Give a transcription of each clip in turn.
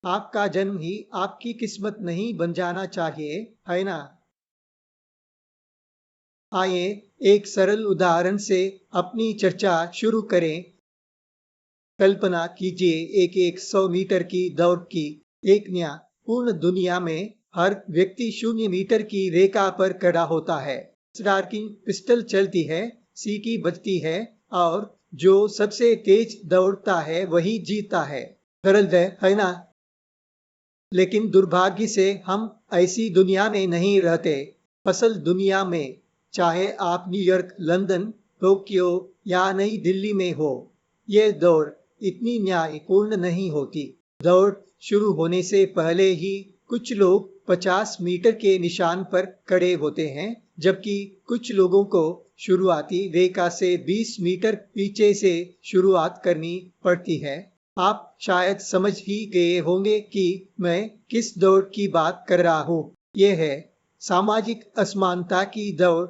आपका जन्म ही आपकी किस्मत नहीं बन जाना चाहिए, है ना? आइए एक सरल उदाहरण से अपनी चर्चा शुरू करें। कल्पना कीजिए एक 100 मीटर की दौड़ की एक नया पूर्ण दुनिया में हर व्यक्ति 0 मीटर की रेखा पर खड़ा होता है। स्टार्टिंग पिस्टल चलती है, सीटी बजती है और जो सबसे तेज दौड़ता है वही जीतता है। सरल है ना? लेकिन दुर्भाग्य से हम ऐसी दुनिया में नहीं रहते। असल दुनिया में, चाहे आप न्यूयॉर्क, लंदन, टोक्यो या नई दिल्ली में हो, ये दौड़ इतनी न्यायपूर्ण नहीं होती। दौड़ शुरू होने से पहले ही कुछ लोग 50 मीटर के निशान पर खड़े होते हैं, जबकि कुछ लोगों को शुरुआती रेखा से 20 मीटर पीछे से शुरुआत करनी पड़ती है। आप शायद समझ ही गए होंगे कि मैं किस दौड़ की बात कर रहा हूँ। ये है सामाजिक असमानता की दौड़।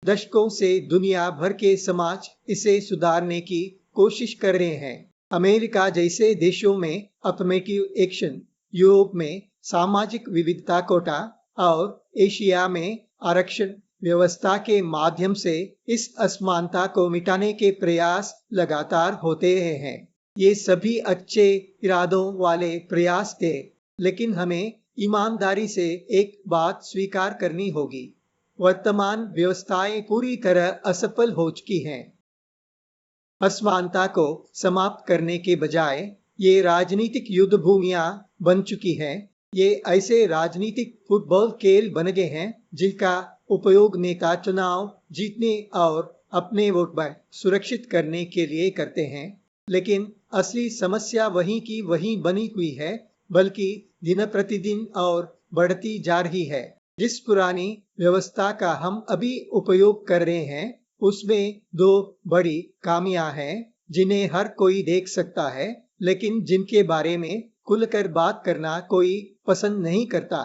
दशकों से दुनिया भर के समाज इसे सुधारने की कोशिश कर रहे हैं। अमेरिका जैसे देशों में अफर्मेटिव एक्शन, यूरोप में सामाजिक विविधता कोटा और एशिया में आरक्षण व्यवस्था के माध्यम से इस असमानता को मिटाने के प्रयास लगातार होते रहे हैं। ये सभी अच्छे इरादों वाले प्रयास थे, लेकिन हमें ईमानदारी से एक बात स्वीकार करनी होगी। वर्तमान व्यवस्थाएं पूरी तरह असफल हो चुकी हैं। असमानता को समाप्त करने के बजाय ये राजनीतिक युद्ध भूमियां बन चुकी हैं। ये ऐसे राजनीतिक फुटबॉल खेल बन गए हैं जिनका उपयोग नेता चुनाव जीतने और अपने वोट बैंक सुरक्षित करने के लिए करते हैं। लेकिन असली समस्या वहीं की वहीं बनी हुई है, बल्कि दिन प्रतिदिन और बढ़ती जा रही है। जिस पुरानी व्यवस्था का हम अभी उपयोग कर रहे हैं, उसमें दो बड़ी खामियां हैं जिन्हें हर कोई देख सकता है, लेकिन जिनके बारे में खुलकर बात करना कोई पसंद नहीं करता।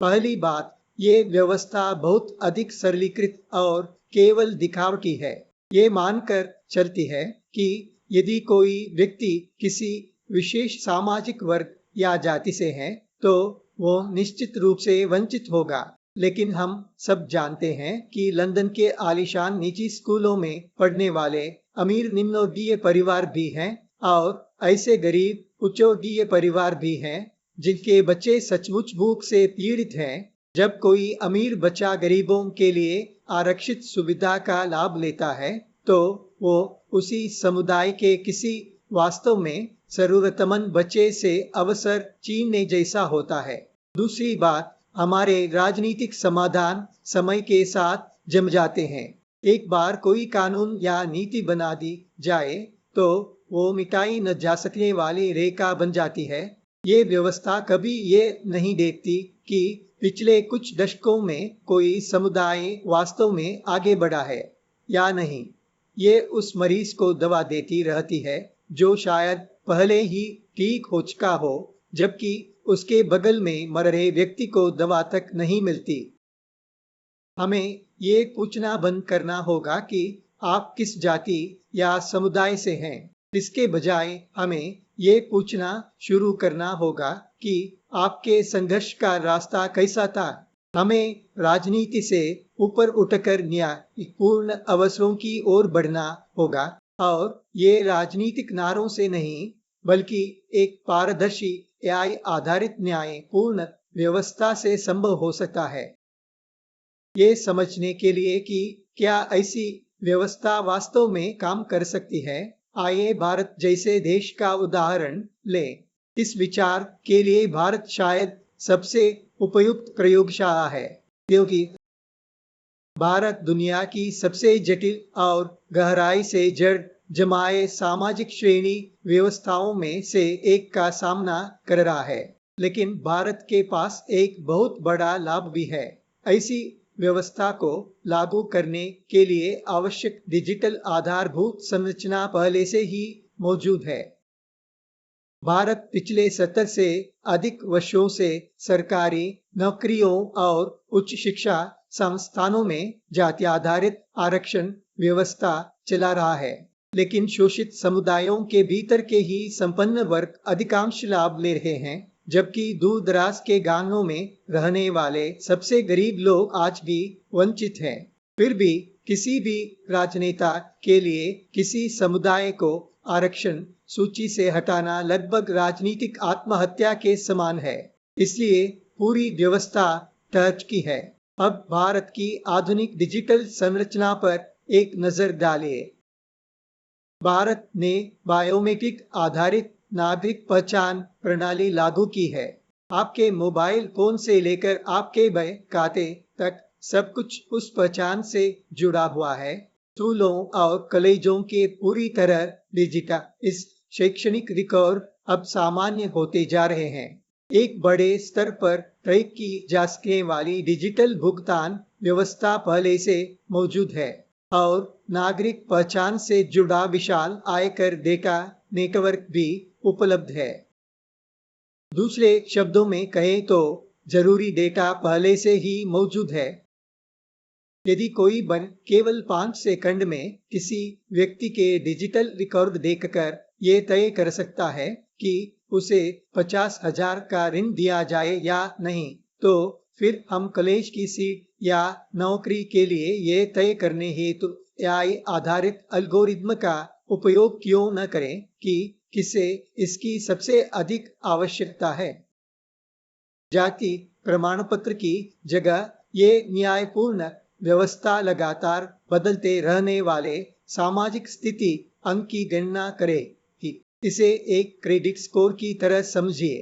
पहली बात, ये व्यवस्था बहुत अधिक सरलीकृत और केवल दिखावटी है। ये मानकर चलती है कि यदि कोई व्यक्ति किसी विशेष सामाजिक वर्ग या जाति से है, तो वो निश्चित रूप से वंचित होगा। लेकिन हम सब जानते हैं कि लंदन के आलीशान निजी स्कूलों में पढ़ने वाले अमीर निम्नवर्गीय परिवार भी हैं और ऐसे गरीब उच्चवर्गीय परिवार भी हैं जिनके बच्चे सचमुच भूख से पीड़ित हैं। जब कोई अमीर बच्चा गरीबों के लिए आरक्षित सुविधा का लाभ लेता है, तो वो उसी समुदाय के किसी वास्तव में जरूरतमंद बच्चे से अवसर छीनने जैसा होता है। दूसरी बात, हमारे राजनीतिक समाधान समय के साथ जम जाते हैं। एक बार कोई कानून या नीति बना दी जाए तो वो मिटाई न जा सकने वाली रेखा बन जाती है। ये व्यवस्था कभी ये नहीं देखती कि पिछले कुछ दशकों में कोई समुदाय वास्तव में आगे बढ़ा है या नहीं। ये उस मरीज को दवा देती रहती है जो शायद पहले ही ठीक हो चुका हो, जबकि उसके बगल में मर रहे व्यक्ति को दवा तक नहीं मिलती। हमें ये पूछना बंद करना होगा कि आप किस जाति या समुदाय से हैं। इसके बजाय हमें ये पूछना शुरू करना होगा कि आपके संघर्ष का रास्ता कैसा था। हमें राजनीति से ऊपर उठकर न्यायपूर्ण अवसरों की ओर बढ़ना होगा, और ये राजनीतिक नारों से नहीं, बल्कि एक पारदर्शी न्याय आधारित न्यायपूर्ण व्यवस्था से संभव हो सकता है। ये समझने के लिए कि क्या ऐसी व्यवस्था वास्तव में काम कर सकती है, आइए भारत जैसे देश का उदाहरण लें। इस विचार के लिए भारत शायद सबसे उपयुक्त प्रयोगशाला है, क्योंकि भारत दुनिया की सबसे जटिल और गहराई से जड़ जमाए सामाजिक श्रेणी व्यवस्थाओं में से एक का सामना कर रहा है। लेकिन भारत के पास एक बहुत बड़ा लाभ भी है। ऐसी व्यवस्था को लागू करने के लिए आवश्यक डिजिटल आधारभूत संरचना पहले से ही मौजूद है। भारत पिछले 70 से अधिक वर्षों से सरकारी नौकरियों और उच्च शिक्षा संस्थानों में जाति आधारित आरक्षण व्यवस्था चला रहा है। लेकिन शोषित समुदायों के भीतर के ही संपन्न वर्ग अधिकांश लाभ ले रहे हैं, जबकि दूर दराज के गांवों में रहने वाले सबसे गरीब लोग आज भी वंचित हैं। फिर भी किसी भी राजनेता के लिए किसी समुदाय को आरक्षण सूची से हटाना लगभग राजनीतिक आत्महत्या के समान है। इसलिए पूरी व्यवस्था टर्च की है। अब भारत की आधुनिक डिजिटल संरचना पर एक नजर डालिए। भारत ने बायोमेट्रिक आधारित नागरिक पहचान प्रणाली लागू की है। आपके मोबाइल फोन से लेकर आपके बैंक खाते तक सब कुछ उस पहचान से जुड़ा हुआ है। स्कूलों और कॉलेजों के पूरी तरह डिजिटल इस शैक्षणिक रिकॉर्ड अब सामान्य होते जा रहे हैं। एक बड़े स्तर पर ट्रैक की जा सकने वाली डिजिटल भुगतान व्यवस्था पहले से मौजूद है और नागरिक पहचान से जुड़ा विशाल आयकर डेटा नेटवर्क भी उपलब्ध है। दूसरे शब्दों में कहें तो जरूरी डेटा पहले से ही मौजूद है। यदि कोई बन केवल 5 सेकंड में किसी व्यक्ति के डिजिटल रिकॉर्ड देखकर ये तय कर सकता है कि उसे 50,000 का ऋण दिया जाए या नहीं, तो फिर हम कॉलेज की सीट या नौकरी के लिए ये तय करने हेतु AI आधारित एल्गोरिदम का उपयोग क्यों न करें कि किसे इसकी सबसे अधिक आवश्यकता है। जाति प्रमाण पत्र की जगह ये न्यायपूर्ण व्यवस्था लगातार बदलते रहने वाले सामाजिक स्थिति अंक की गणना करेगी। इसे एक क्रेडिट स्कोर की तरह समझिए,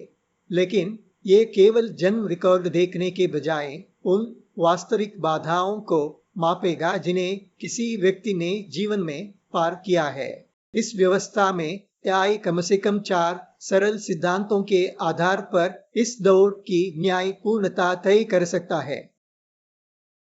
लेकिन ये केवल जन्म रिकॉर्ड देखने के बजाय उन वास्तविक बाधाओं को मापेगा जिन्हें किसी व्यक्ति ने जीवन में पार किया है। इस व्यवस्था में AI कम से कम 4 सरल सिद्धांतों के आधार पर इस दौड़ की न्यायपूर्णता तय कर सकता है।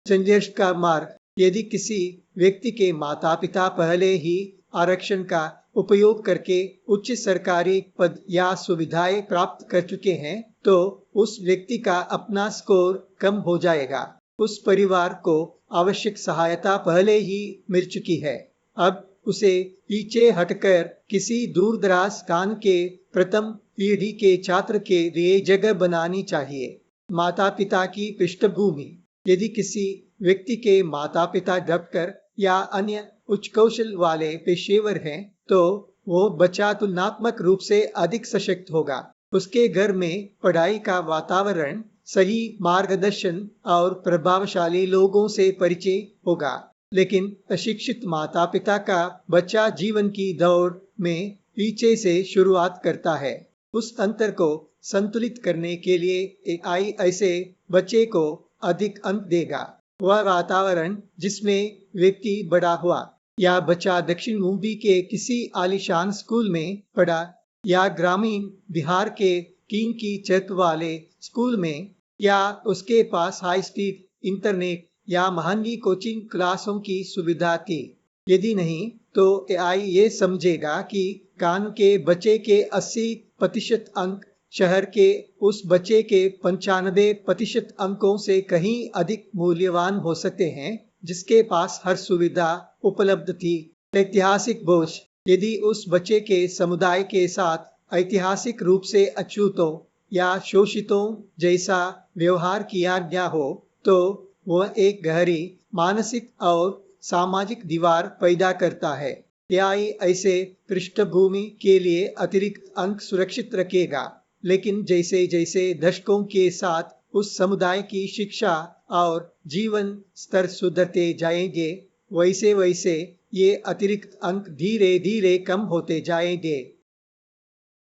संघर्ष का मार्ग। यदि किसी व्यक्ति के माता पिता पहले ही आरक्षण का उपयोग करके उच्च सरकारी पद या सुविधाएं प्राप्त कर चुके हैं, तो उस व्यक्ति का अपना स्कोर कम हो जाएगा। उस परिवार को आवश्यक सहायता पहले ही मिल चुकी है। अब उसे पीछे हटकर किसी दूर दराज स्थान के प्रथम पीढ़ी के छात्र के लिए जगह बनानी चाहिए। माता पिता की पृष्ठभूमि। यदि किसी व्यक्ति के माता पिता डॉक्टर या अन्य उच्च कौशल वाले पेशेवर हैं, तो वो बच्चा तुलनात्मक रूप से अधिक सशक्त होगा। उसके घर में पढ़ाई का वातावरण, सही मार्गदर्शन और प्रभावशाली लोगों से परिचय होगा। लेकिन अशिक्षित माता पिता का बच्चा जीवन की दौड़ में पीछे से शुरुआत करता है। उस अंतर को संतुलित करने के लिए AI ऐसे बच्चे को अधिक अंक देगा। वह वातावरण जिसमें व्यक्ति बड़ा हुआ, या बच्चा दक्षिण मुंबई के किसी आलीशान स्कूल में पढ़ा या ग्रामीण बिहार के टीन की छत वाले स्कूल में, या उसके पास हाई स्पीड इंटरनेट या महंगी कोचिंग क्लासों की सुविधा थी। यदि नहीं, तो AI ये समझेगा कि गांव के बच्चे के 80% अंक शहर के उस बच्चे के 95% अंकों से कहीं अधिक मूल्यवान हो सकते हैं जिसके पास हर सुविधा उपलब्ध थी। ऐतिहासिक बोझ। यदि उस बच्चे के समुदाय के साथ ऐतिहासिक रूप से अछूतों या शोषितों जैसा व्यवहार किया गया हो, तो वह एक गहरी मानसिक और सामाजिक दीवार पैदा करता है। AI ऐसे पृष्ठभूमि के लिए अतिरिक्त अंक सुरक्षित रखेगा, लेकिन जैसे जैसे दशकों के साथ उस समुदाय की शिक्षा और जीवन स्तर सुधरते जाएंगे, वैसे वैसे ये अतिरिक्त अंक धीरे धीरे कम होते जाएंगे।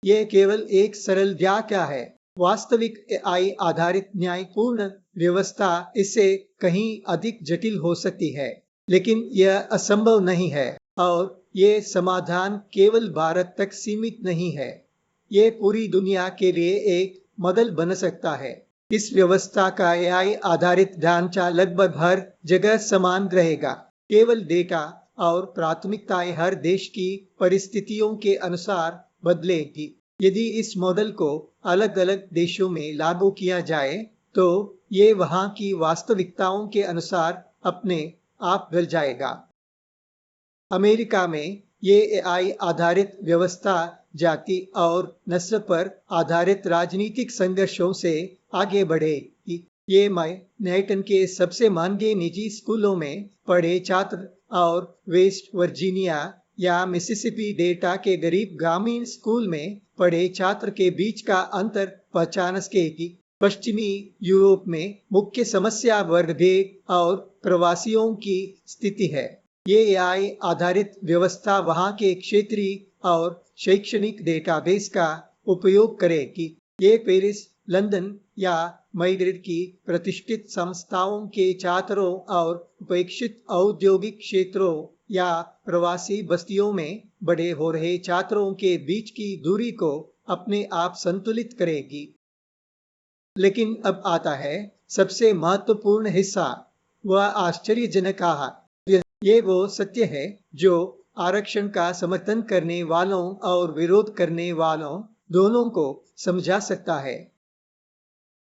ये केवल एक सरल व्याख्या है। वास्तविक AI आधारित न्यायपूर्ण व्यवस्था इससे कहीं अधिक जटिल हो सकती है, लेकिन यह असंभव नहीं है और ये समाधान केवल भारत तक सीमित नहीं है। ये पूरी दुनिया के लिए एक मॉडल बन सकता है। इस व्यवस्था का AI आधारित ढांचा लगभग हर जगह समान रहेगा। केवल डेटा और प्राथमिकताएं हर देश की परिस्थितियों के अनुसार बदलेगी। यदि इस मॉडल को अलग अलग देशों में लागू किया जाए, तो ये वहां की वास्तविकताओं के अनुसार अपने आप बदल जाएगा। अमेरिका में ये एआई आधारित व्यवस्था जाति और नस्ल पर आधारित राजनीतिक संघर्षों से आगे बढ़ेगी। ये मैनहट्टन के सबसे महंगे निजी स्कूलों में पढ़े छात्र और वेस्ट वर्जीनिया या मिसिसिपी डेल्टा के गरीब ग्रामीण स्कूल में पढ़े छात्र के बीच का अंतर पहचान सकेगी। पश्चिमी यूरोप में मुख्य समस्या वर्ग भेद और प्रवासियों की स्थिति है। ये एआई आधारित व्यवस्था वहां के क्षेत्रीय और शैक्षणिक डेटाबेस का उपयोग करेगी। ये पेरिस, लंदन या मैड्रिड की प्रतिष्ठित संस्थाओं के छात्रों और उपेक्षित औद्योगिक क्षेत्रों या प्रवासी बस्तियों में बड़े हो रहे छात्रों के बीच की दूरी को अपने आप संतुलित करेगी। लेकिन अब आता है सबसे महत्वपूर्ण हिस्सा, वह आश्चर्यजनक है। ये वो सत्य है जो आरक्षण का समर्थन करने वालों और विरोध करने वालों दोनों को समझा सकता है।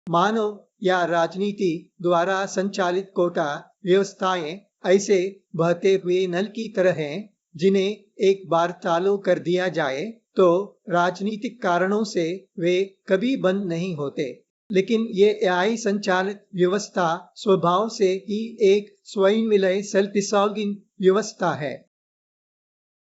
मानव या राजनीति द्वारा संचालित कोटा व्यवस्थाएं ऐसे बहते हुए नल की तरह हैं जिन्हें एक बार चालू कर दिया जाए तो राजनीतिक कारणों से वे कभी बंद नहीं होते। लेकिन ये एआई संचालित व्यवस्था स्वभाव से ही एक स्वयं विलय सेल्फ डिसॉल्विंग व्यवस्था है।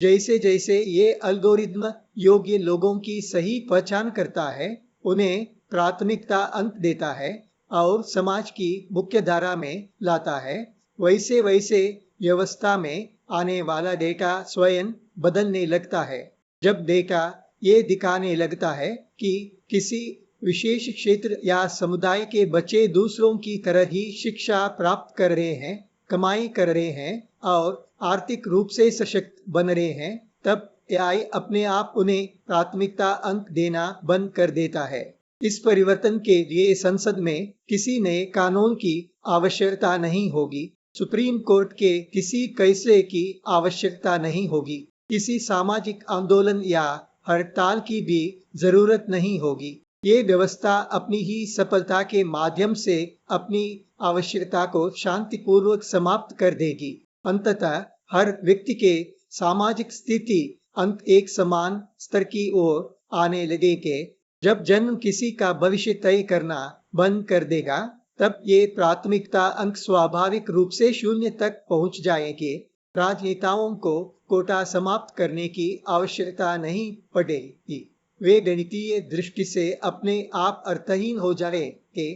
जैसे जैसे ये एल्गोरिदम योग्य लोगों की सही पहचान करता है, उन्हें प्राथमिकता अंक देता है और समाज की मुख्य धारा में लाता है, वैसे वैसे व्यवस्था में आने वाला डेटा स्वयं बदलने लगता है। जब डेटा ये दिखाने लगता है कि किसी विशेष क्षेत्र या समुदाय के बच्चे दूसरों की तरह ही शिक्षा प्राप्त कर रहे हैं, कमाई कर रहे हैं और आर्थिक रूप से सशक्त बन रहे हैं, तब एआई अपने आप उन्हें प्राथमिकता अंक देना बंद कर देता है। इस परिवर्तन के लिए संसद में किसी नए कानून की आवश्यकता नहीं होगी, सुप्रीम कोर्ट के किसी फैसले की आवश्यकता नहीं होगी, किसी सामाजिक आंदोलन या हड़ताल की भी जरूरत नहीं होगी। ये व्यवस्था अपनी ही सफलता के माध्यम से अपनी आवश्यकता को शांतिपूर्वक समाप्त कर देगी। अंततः हर व्यक्ति के सामाजिक स्थिति अंक एक समान स्तर की ओर आने लगेंगे। जब जन्म किसी का भविष्य तय करना बंद कर देगा, तब ये प्राथमिकता अंक स्वाभाविक रूप से शून्य तक पहुंच जाएंगे। राजनेताओं को कोटा समाप्त करने की आवश्यकता नहीं पड़ेगी, वे गणितीय दृष्टि से अपने आप अर्थहीन हो जाएंगे।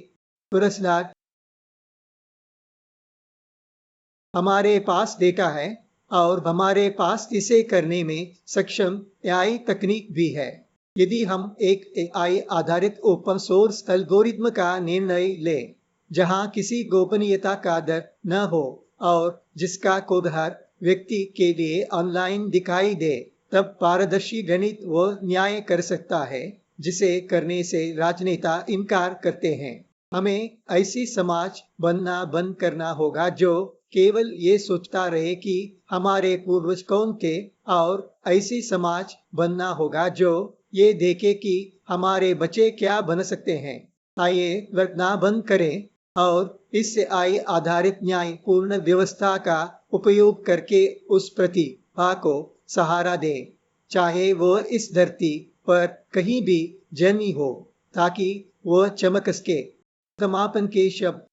पुरस्कार, हमारे पास डेटा है और हमारे पास इसे करने में सक्षम एआई तकनीक भी है। यदि हम एक एआई आधारित ओपन सोर्स एल्गोरिथम का निर्णय लें, जहां किसी गोपनीयता का डर न हो और जिसका कोड हर व्यक्ति के लिए ऑनलाइन दिखाई दे, तब पारदर्शी गणित वो न्याय कर सकता है जिसे करने से राजनेता इनकार करते हैं। हमें ऐसी समाज बनना बंद करना होगा जो केवल ये सोचता रहे कि हमारे पूर्वज कौन थे, और ऐसी समाज बनना होगा जो ये देखे कि हमारे बच्चे क्या बन सकते हैं। आइए वर्तना बंद करें और इस एआई आधारित न्यायपूर्ण व्यवस्था का उपयोग करके उस प्रतिभा को सहारा दे, चाहे वो इस धरती पर कहीं भी जन्मी हो, ताकि वो चमक सके। समापन के शब्द,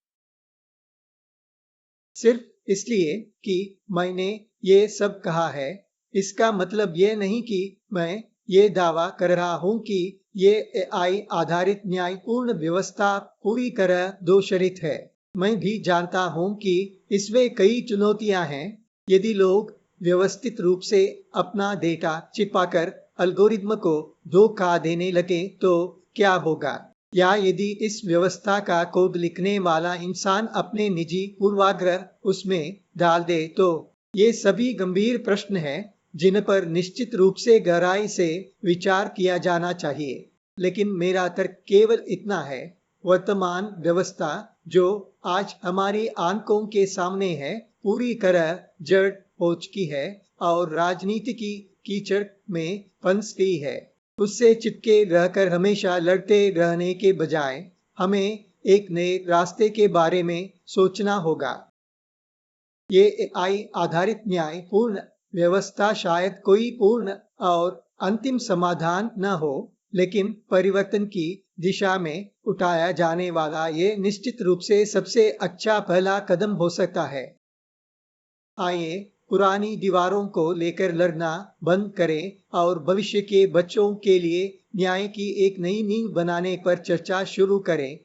सिर्फ इसलिए कि मैंने ये सब कहा है, इसका मतलब ये नहीं कि मैं ये दावा कर रहा हूँ कि ये एआई आधारित न्यायपूर्ण व्यवस्था पूरी तरह दोषरहित है। मैं भी जानता हूँ कि इसमें कई चुनौतियाँ हैं। यदि लोग व्यवस्थित रूप से अपना डेटा छिपाकर एल्गोरिथम को धोखा देने लगे तो क्या होगा? या यदि इस व्यवस्था का कोड लिखने वाला इंसान अपने निजी पूर्वाग्रह उसमें डाल दे तो? ये सभी गंभीर प्रश्न हैं जिन पर निश्चित रूप से गहराई से विचार किया जाना चाहिए। लेकिन मेरा तर्क केवल इतना है, वर्तमान व्यवस्था जो आज हमारी आंखों के सामने है, पूरी तरह जड़ हो चुकी है और राजनीति की कीचड़ में फंस गई है। उससे चिपके रहकर हमेशा लड़ते रहने के बजाय हमें एक नए रास्ते के बारे में सोचना होगा। ये एआई आधारित न्यायपूर्ण व्यवस्था शायद कोई पूर्ण और अंतिम समाधान न हो, लेकिन परिवर्तन की दिशा में उठाया जाने वाला ये निश्चित रूप से सबसे अच्छा पहला कदम हो सकता है। आइए पुरानी दीवारों को लेकर लड़ना बंद करें और भविष्य के बच्चों के लिए न्याय की एक नई नींव बनाने पर चर्चा शुरू करें।